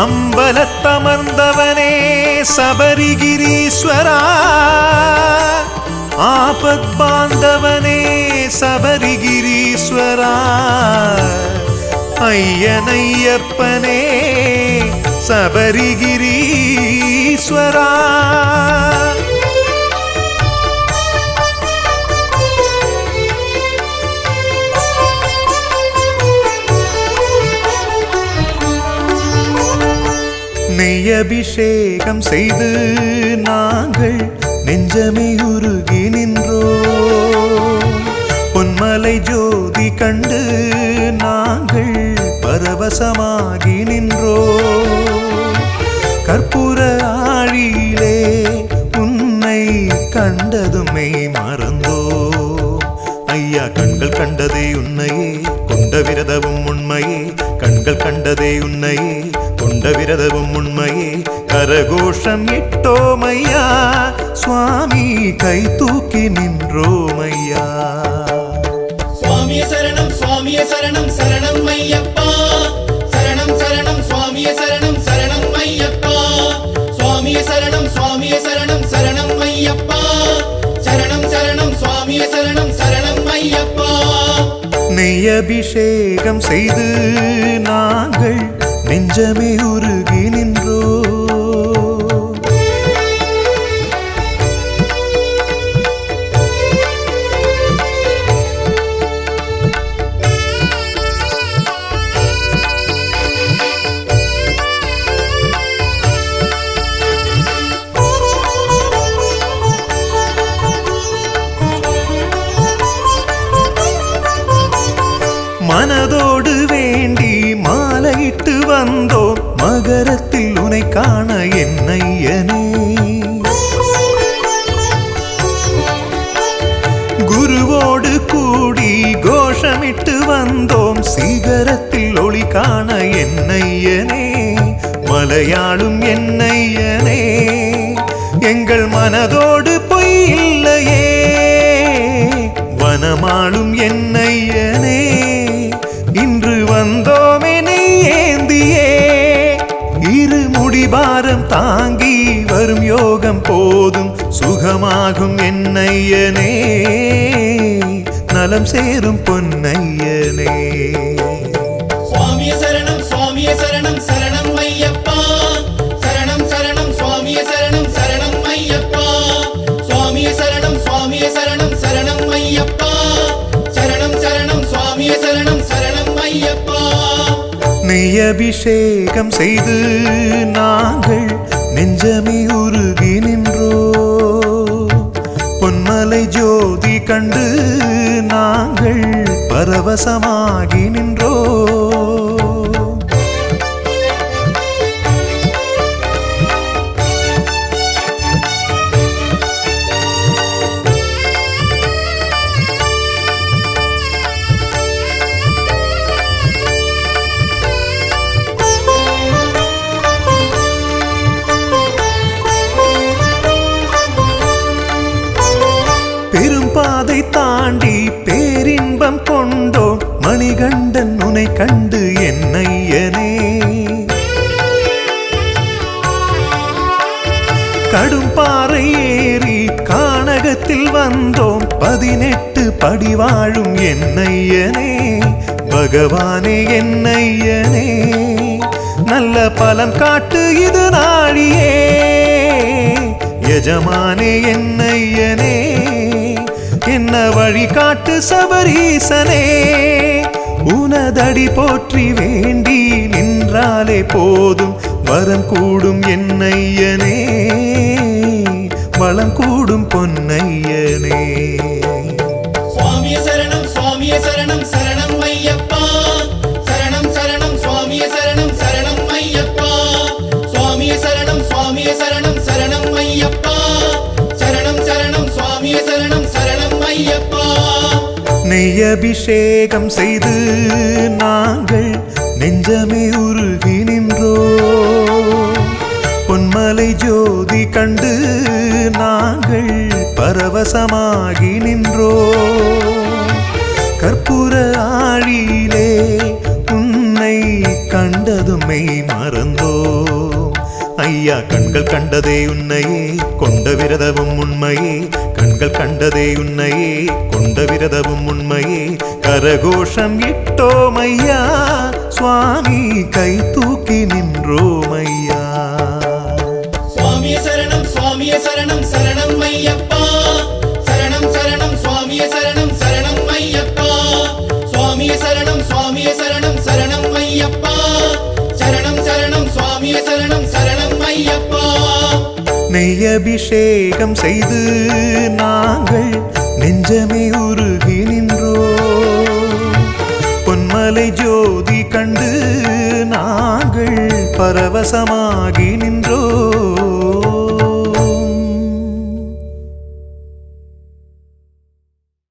அம்பலத்தமர்ந்தவனே சபரிகிரீஸ்வரா, ஆபத் பாந்தவனே சபரிகிரீஸ்வரா, ஐயனையப்பனே சபரிகிரீஸ்வரா. நெய்யபிஷேகம் செய்து நாங்கள் நெஞ்சமே உருகி நின்றோம். பொன்மலை ஜோதி கண்டு நாங்கள் பரவசமாகி நின்றோம். கற்பூர ஆழியிலே உன்னை கண்டதுமே மறந்தோம். ஐயா கண்கள் கண்டதே உன்னையே, கொண்ட விரதமும் உண்மையே. கண்கள் கண்டதே உன்னையே, கொண்ட விரதமும் உண்மையே. கரகோஷம் இட்டோமையா சுவாமி, கை தூக்கி நின்றோமையா. சுவாமியே சரணம், சுவாமியே சரணம், சரணம் ஐயப்பா. சரணம் சரணம் சுவாமியே சரணம், சரணம் ஐயப்பா. சுவாமியே சரணம், சுவாமியே சரணம், சரணம் ஐயப்பா. சரணம் சரணம் சுவாமியே சரணம், சரணம் ஐயப்பா. நெய்யபிஷேகம் செய்து நாங்கள் நெஞ்சமே உருகி நின்றோ. மனதோடு வேண்டி மாலையிட்டு வந்தோம், மகரத்தில் உனை காண என்னையனே. குருவோடு கூடி கோஷமிட்டு வந்தோம், சிகரத்தில் ஒளி காண என்னையனே. மலையாளும் என்னையனே, எங்கள் மனதோடு பொய் இல்லையே. வனமாளும் என்னையனே, இன்று வந்தோமே ஏந்தியே. இரு முடிபாரம் தாங்கி வரும் யோகம் போதும், சுகமாகும் என்னையனே. நலம் சேரும் பொன்னையனே. சுவாமியே சரணம், சுவாமியே சரணம், சரணம் ஐயப்பா. சரணம் சரணம் சுவாமியே சரணம், சரணம் ஐயப்பா. சுவாமியே சரணம், சுவாமியே சரணம், சரணம் ஐயப்பா. சரணம் சரணம் சுவாமியே சரணம், சரணம் ஐயப்பா. நெய்யபிஷேகம் செய்து நாங்கள் நெஞ்சமே உருகி நின்றோ. பொன்மலை ஜோதி கண்டு நாங்கள் பரவசமாகி நின்றோ. பெரும்பாதை தாண்டி பேரின்பம் கொண்டோம், மணிகண்டன் உனை கண்டு என்னையனே. கடும்பாறை ஏறி கானகத்தில் வந்தோம், 18 படி வாழும் என்னையனே. பகவானே என்னையனே, நல்ல பலன் காட்டு இது நாழியே. எஜமானே என்னையனே, என்ன வழி காட்டு சபரீசனே. உனதடி போற்றி வேண்டி நின்றாலே போதும், வரம் கூடும் என்னையனே. வளம் கூடும் பொன்னையனே. சுவாமியே சரணம், சுவாமியே சரணம், சரணம் ஐயப்பா. சரணம் சரணம் சுவாமியே சரணம், சரணம் ஐயப்பா. சுவாமியே சரணம், சுவாமியே சரணம், சரணம் ஐயப்பா. சரணம் சரணம் சுவாமியே சரணம், சரணம் ஐயப்பா. நெய்யபிஷேகம் செய்து நாங்கள் நெஞ்சமே உருகி நின்றோ. பொன்மலை ஜோதி கண்டு நாங்கள் பரவசமாகி நின்றோ. கற்பூர ஆழியிலே உன்னை கண்டதுமை மறந்தோ. ஐயா கண்கள் கண்டதே உன்னையே கொண்ட விரதமும் உண்மையே கண்கள் கண்டதே உன்னையே கொண்ட விரதமும் உண்மையே கரகோஷம் இட்டோம் ஐயா சுவாமி கை தூக்கி நின்றோம் ஐயா சுவாமியே சரணம் சரணம் ஐயப்பா சரணம் சரணம் சுவாமியே சரணம் ஐயப்பா சுவாமியே சரணம் சரணம் ஐயப்பா சரணம் சரணம் சுவாமியே சரணம் ஐயப்பா நெய் அபிஷேகம் செய்து நாங்கள் நெஞ்சமே உருகி நின்றோம் பொன்மலை ஜோதி கண்டு நாங்கள் பரவசமாகி நின்றோம்